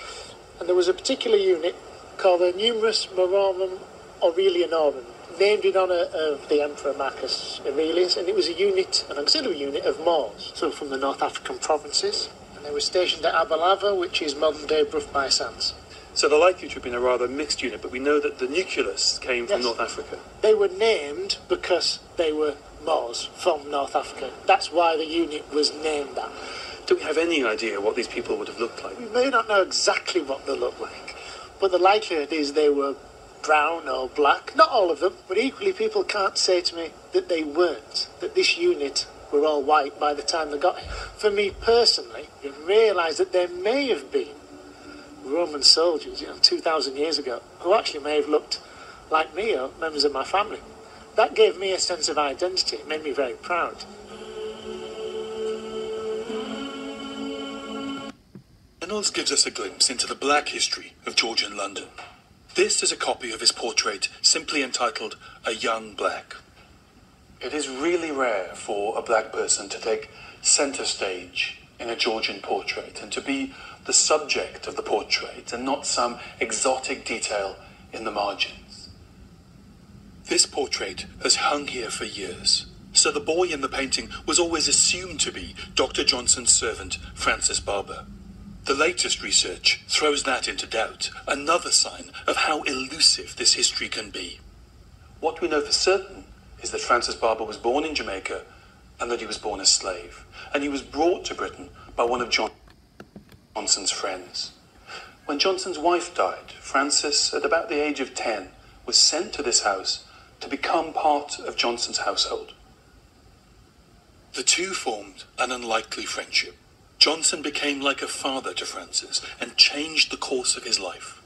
And there was a particular unit called the Numerus Morum Aurelianorum, named in honour of the Emperor Marcus Aurelius, and it was an auxiliary unit of Moors, so from the North African provinces. They were stationed at Abalava, which is modern-day Bruff-by-Sands. So they're likely to have been a rather mixed unit, but we know that the nucleus came from North Africa. They were named because they were Moors from North Africa. That's why the unit was named that. Do we have any idea what these people would have looked like? We may not know exactly what they looked like, but the likelihood is they were brown or black. Not all of them, but equally people can't say to me that they weren't, that this unit were all white by the time they got here. For me personally, you realise that there may have been Roman soldiers, 2,000 years ago, who actually may have looked like me or members of my family. That gave me a sense of identity. It made me very proud. Reynolds gives us a glimpse into the black history of Georgian London. This is a copy of his portrait, simply entitled A Young Black. It is really rare for a black person to take center stage in a Georgian portrait and to be the subject of the portrait and not some exotic detail in the margins. This portrait has hung here for years, so the boy in the painting was always assumed to be Dr. Johnson's servant, Francis Barber. The latest research throws that into doubt, another sign of how elusive this history can be. What we know for certain is that Francis Barber was born in Jamaica and that he was born a slave, and he was brought to Britain by one of Johnson's friends. When Johnson's wife died, Francis, at about the age of 10, was sent to this house to become part of Johnson's household. The two formed an unlikely friendship. Johnson became like a father to Francis and changed the course of his life.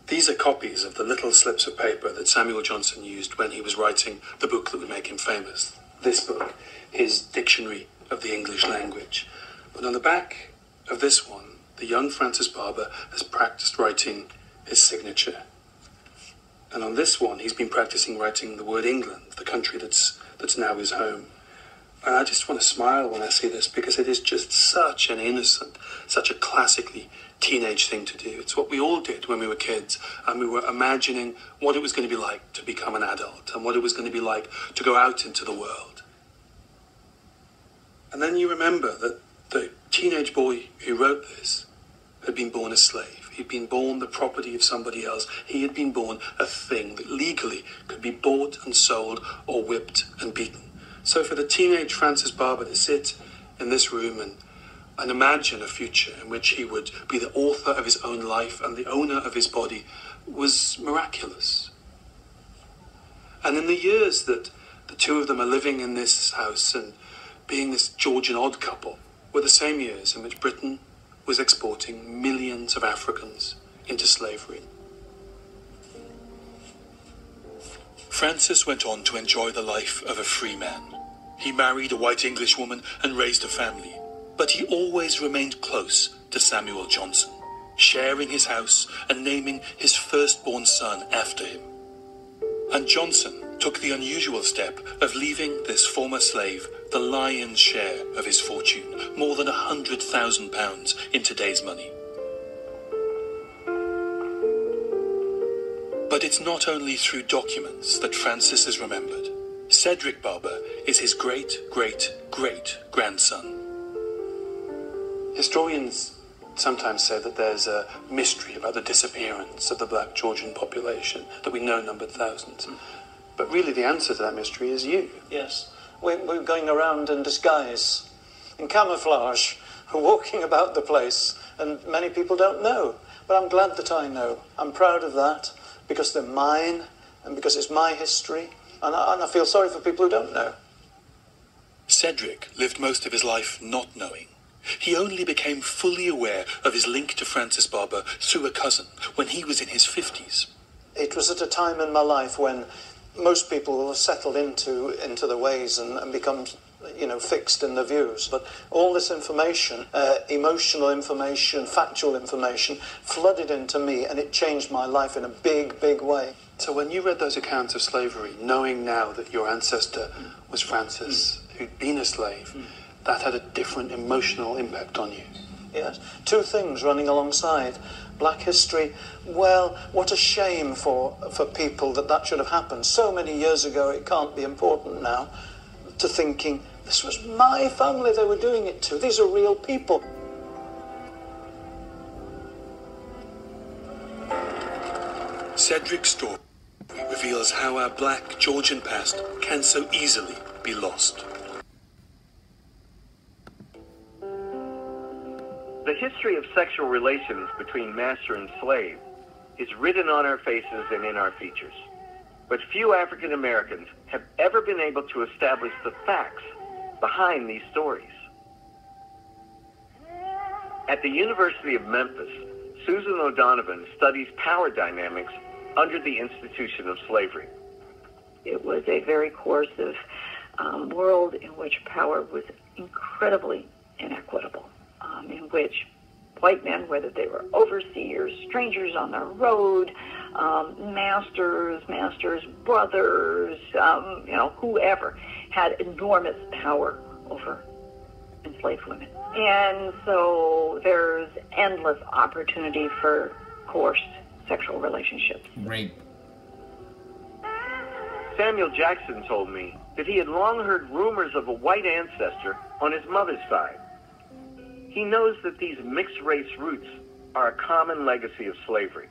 These are copies of the little slips of paper that Samuel Johnson used when he was writing the book that would make him famous. This book, his Dictionary of the English Language. But on the back of this one, the young Francis Barber has practiced writing his signature. And on this one, he's been practicing writing the word England, the country that's now his home. And I just want to smile when I see this because it is just such an innocent, such a classically teenage thing to do. It's what we all did when we were kids, and we were imagining what it was going to be like to become an adult and what it was going to be like to go out into the world. And then you remember that the teenage boy who wrote this had been born a slave. He'd been born the property of somebody else. He had been born a thing that legally could be bought and sold or whipped and beaten. So for the teenage Francis Barber to sit in this room and imagine a future in which he would be the author of his own life and the owner of his body was miraculous. And in the years that the two of them are living in this house and being this Georgian odd couple were the same years in which Britain was exporting millions of Africans into slavery. Francis went on to enjoy the life of a free man. He married a white English woman and raised a family, but he always remained close to Samuel Johnson, sharing his house and naming his firstborn son after him. And Johnson took the unusual step of leaving this former slave the lion's share of his fortune, more than £100,000 in today's money. But it's not only through documents that Francis is remembered. Cedric Barber is his great-great-great-grandson. Historians sometimes say that there's a mystery about the disappearance of the black Georgian population that we know numbered thousands. But really the answer to that mystery is you. Yes, we're going around in disguise, in camouflage, walking about the place, and many people don't know. But I'm glad that I know. I'm proud of that, because they're mine, and because it's my history, and I feel sorry for people who don't know. Cedric lived most of his life not knowing. He only became fully aware of his link to Francis Barber through a cousin when he was in his 50s. It was at a time in my life when most people have settled into the ways and become, fixed in their views. But all this information, emotional information, factual information, flooded into me, and it changed my life in a big, big way. So when you read those accounts of slavery, knowing now that your ancestor was Francis, who'd been a slave, that had a different emotional impact on you. Yes, two things running alongside. Black history, well, what a shame for people that should have happened so many years ago. It can't be important now. To thinking, this was my family they were doing it to. These are real people. Cedric's story reveals how our black Georgian past can so easily be lost. The history of sexual relations between master and slave is written on our faces and in our features. But few African Americans have ever been able to establish the facts behind these stories. At the University of Memphis, Susan O'Donovan studies power dynamics under the institution of slavery. It was a very coercive world in which power was incredibly inequitable. In which white men, whether they were overseers, strangers on the road, masters, brothers, whoever, had enormous power over enslaved women. And so there's endless opportunity for coerced sexual relationships. Rape. Samuel Jackson told me that he had long heard rumors of a white ancestor on his mother's side. He knows that these mixed-race roots are a common legacy of slavery.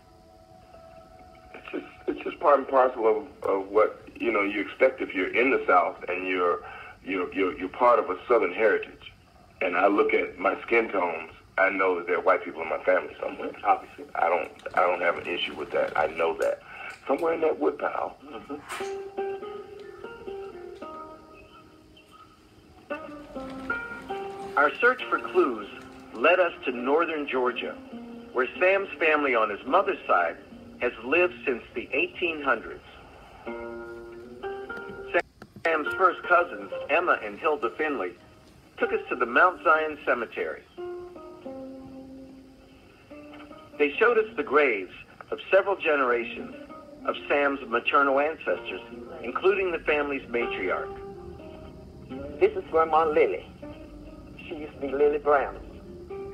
It's just part and parcel of what you expect if you're in the South and you're part of a Southern heritage. And I look at my skin tones, I know that there are white people in my family somewhere. Obviously, I don't have an issue with that. I know that somewhere in that woodpile. Our search for clues led us to northern Georgia, where Sam's family on his mother's side has lived since the 1800s. Sam's first cousins, Emma and Hilda Finley, took us to the Mount Zion Cemetery. They showed us the graves of several generations of Sam's maternal ancestors, including the family's matriarch. This is Grandma Lily. She used to be Lily Brown.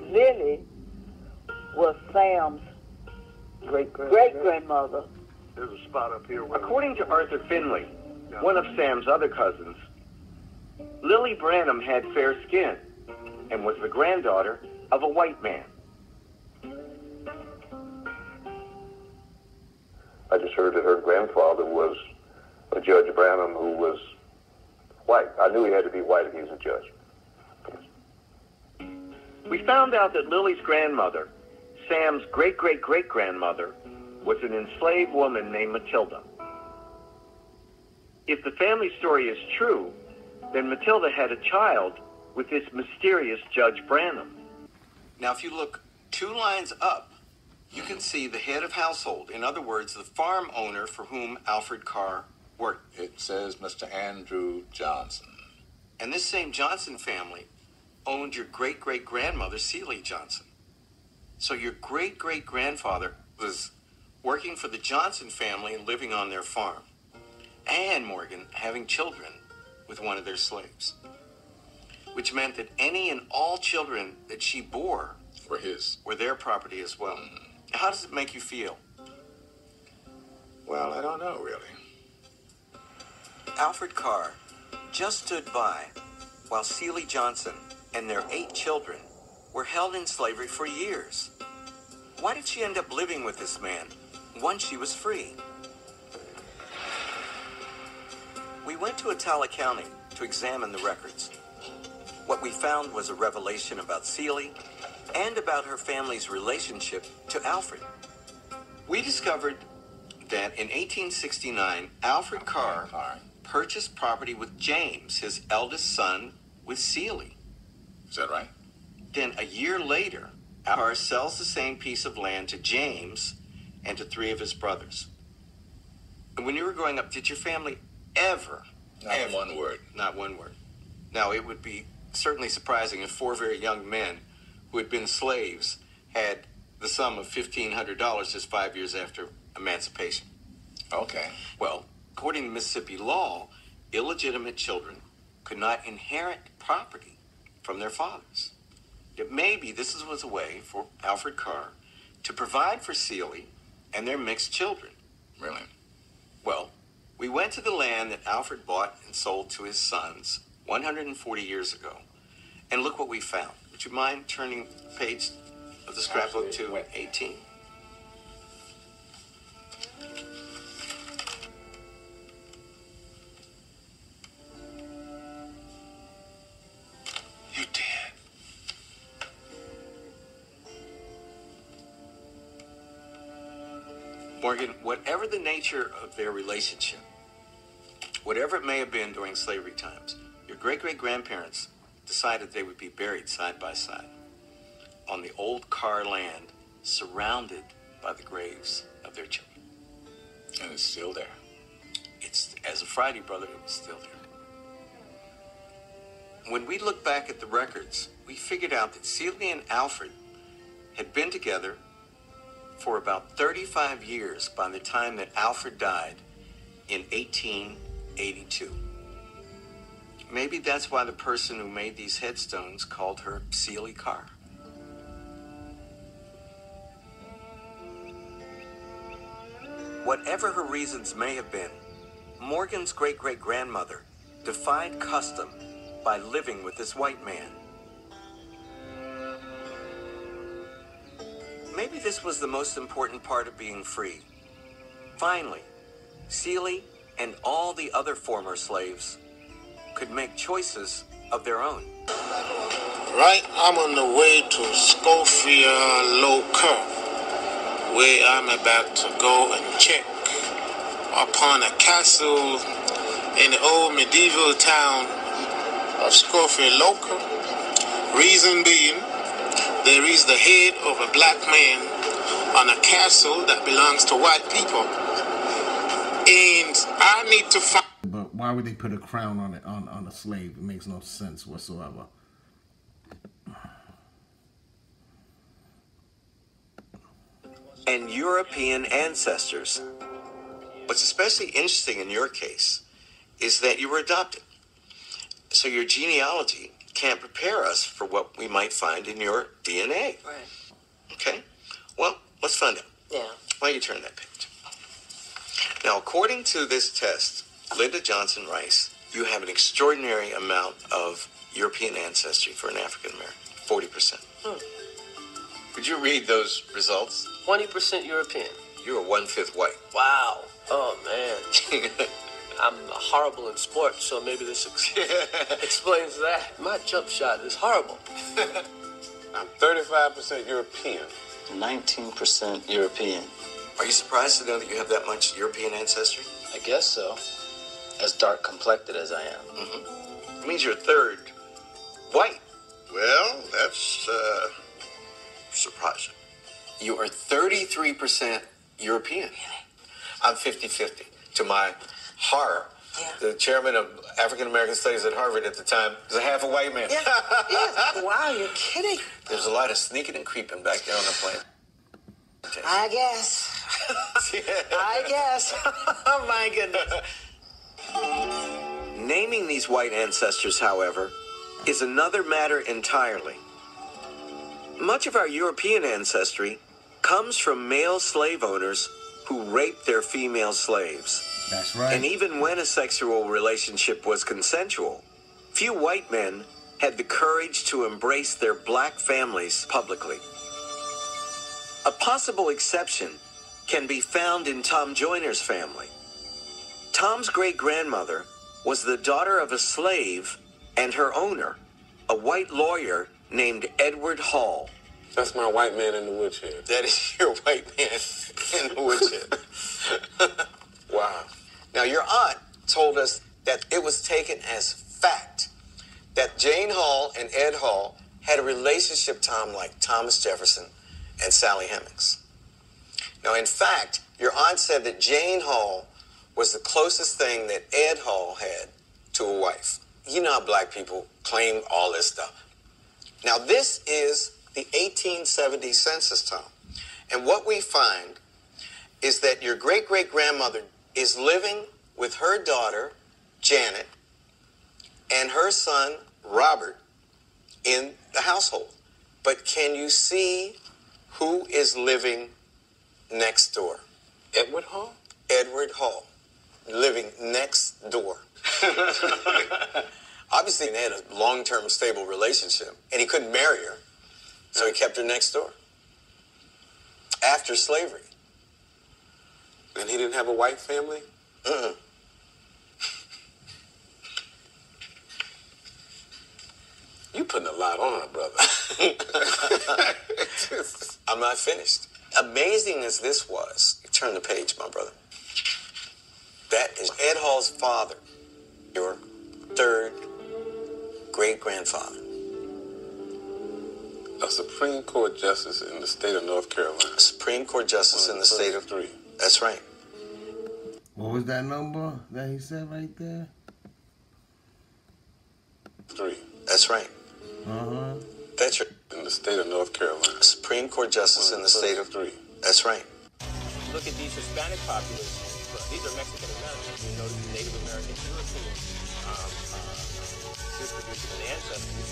Lily was Sam's great-grandmother. There's a spot up here. According to Arthur Finley, one of Sam's other cousins, Lily Branham had fair skin and was the granddaughter of a white man. I just heard that her grandfather was a Judge Branham who was white. I knew he had to be white if he was a judge. We found out that Lily's grandmother, Sam's great-great-great-grandmother, was an enslaved woman named Matilda. If the family story is true, then Matilda had a child with this mysterious Judge Branham. Now, if you look 2 lines up, you can see the head of household. In other words, the farm owner for whom Alfred Carr worked. It says Mr. Andrew Johnson. And this same Johnson family owned your great-great-grandmother, Celie Johnson. So your great-great-grandfather was working for the Johnson family and living on their farm. And Morgan having children with one of their slaves. Which meant that any and all children that she bore were their property as well. Now, how does it make you feel? Well, I don't know, really. Alfred Carr just stood by while Celie Johnson and their 8 children were held in slavery for years. Why did she end up living with this man once she was free? We went to Atala County to examine the records. What we found was a revelation about Celie and about her family's relationship to Alfred. We discovered that in 1869, Alfred Carr purchased property with James, his eldest son, with Celie. Is that right? Then a year later, Carr sells the same piece of land to James and to 3 of his brothers. And when you were growing up, did your family ever... Not one word. Not one word. Now, it would be certainly surprising if 4 very young men who had been slaves had the sum of $1,500 just 5 years after emancipation. Okay. Well, according to Mississippi law, illegitimate children could not inherit property from their fathers. Yet maybe this was a way for Alfred Carr to provide for Celie and their mixed children. Really? Well, we went to the land that Alfred bought and sold to his sons 140 years ago, and look what we found. Would you mind turning the page of the scrapbook to 18? You did. Morgan, whatever the nature of their relationship, whatever it may have been during slavery times, your great-great-grandparents decided they would be buried side by side on the old Carr land, surrounded by the graves of their children. And it's still there. It's, as a Friday brother, it was still there. When we look back at the records, we figured out that Celie and Alfred had been together for about 35 years by the time that Alfred died in 1882. Maybe that's why the person who made these headstones called her Celie Carr. Whatever her reasons may have been, Morgan's great-great-grandmother defied custom by living with this white man. Maybe this was the most important part of being free. Finally, Celie and all the other former slaves could make choices of their own. Right, I'm on the way to Schofield Local, where I'm about to go and check upon a castle in the old medieval town of Schofield Local. Reason being, there is the head of a black man on a castle that belongs to white people. And I need to find... But why would they put a crown on it on a slave? It makes no sense whatsoever. And European ancestors. What's especially interesting in your case is that you were adopted. So your genealogy can't prepare us for what we might find in your DNA. Right. Okay? Well, let's find out. Yeah. Why don't you turn that page? Now, according to this test, Linda Johnson Rice, you have an extraordinary amount of European ancestry for an African American, 40%. Would you read those results? 20% European. you're 1/5 white. Wow. Oh, man. I'm horrible in sports, so maybe this explains that. My jump shot is horrible. I'm 35% European. 19% European. Are you surprised to know that you have that much European ancestry? I guess so. As dark complected as I am. Mm-hmm. It means you're a third white. Well, that's surprising. You are 33% European. I'm 50-50. To my horror, the chairman of African American Studies at Harvard at the time was a half a white man. Yeah. Wow, you're kidding. There's a lot of sneaking and creeping back there on the plane. I guess. I guess. Oh, my goodness. Naming these white ancestors, however, is another matter entirely. Much of our European ancestry comes from male slave owners who raped their female slaves. That's right. And even when a sexual relationship was consensual, few white men had the courage to embrace their black families publicly. A possible exception can be found in Tom Joyner's family. Tom's great-grandmother was the daughter of a slave and her owner, a white lawyer named Edward Hall. That's my white man in the woodshed. That is your white man in the woodshed. Wow. Now, your aunt told us that it was taken as fact that Jane Hall and Ed Hall had a relationship, Tom, like Thomas Jefferson and Sally Hemings. Now, in fact, your aunt said that Jane Hall was the closest thing that Ed Hall had to a wife. You know how black people claim all this stuff. Now, this is the 1870 census, Tom. And what we find is that your great-great-grandmother is living with her daughter, Janet, and her son, Robert, in the household. But can you see who is living next door? Edward Hall? Edward Hall, living next door. Obviously, they had a long-term stable relationship, and he couldn't marry her, so he kept her next door. After slavery. And he didn't have a white family? Mm-mm. You putting a lot on her, brother. I'm not finished. Amazing as this was, turn the page, my brother. That is Ed Hall's father, your third great-grandfather. A Supreme Court justice in the state of North Carolina. A Supreme Court justice in the state of... Three. That's right. What was that number that he said right there? 3. That's right. Uh-huh. That's your... In the state of North Carolina. A Supreme Court justice in the state of... 3. That's right. Look at these Hispanic populations. These are Mexican Americans. You know, these Native American, European distribution and ancestry.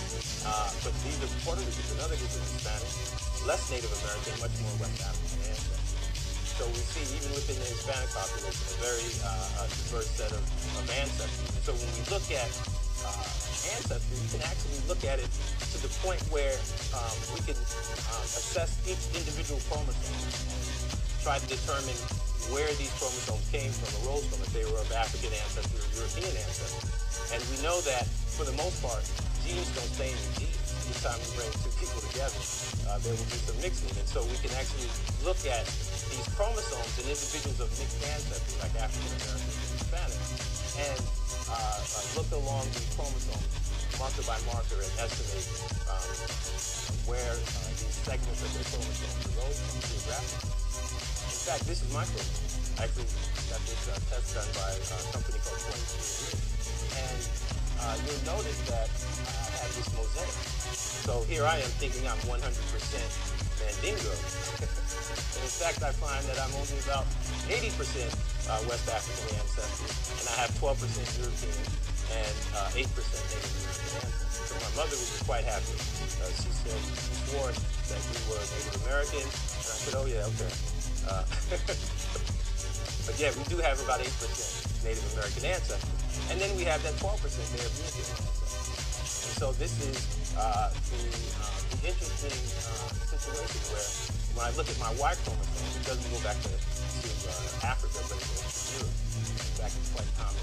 But these are Puerto Ricans, another group of Hispanic, less Native American, much more West African ancestry. So we see, even within the Hispanic population, a very diverse set of ancestry. So when we look at ancestry, we can actually look at it to the point where we can assess each individual chromosome and try to determine where these chromosomes came from, arose from, if they were of African ancestry or European ancestry. And we know that, for the most part, genes don't stay in the genes. Each time we bring two people together, there will be some mixing. And so we can actually look at these chromosomes in individuals of mixed ancestry, like African Americans and Hispanic, and look along these chromosomes marker by marker and estimate where these segments of their chromosomes arose from geographically. In fact, this is my chromosome. I actually got this test done by a company called 23andMe. And you'll notice that I have this mosaic. So here I am thinking I'm 100% Mandingo. And in fact, I find that I'm only about 80% West African ancestry, and I have 12% European and 8% Native American ancestry. So my mother was quite happy. She said, she swore that we were Native American, and I said, oh yeah, okay. But yeah, we do have about 8% Native American ancestry. And then we have that 12% there of European ancestry. And so this is the interesting situation where when I look at my Y chromosome, it doesn't go back to to Africa, but it was Europe. In fact, it's quite common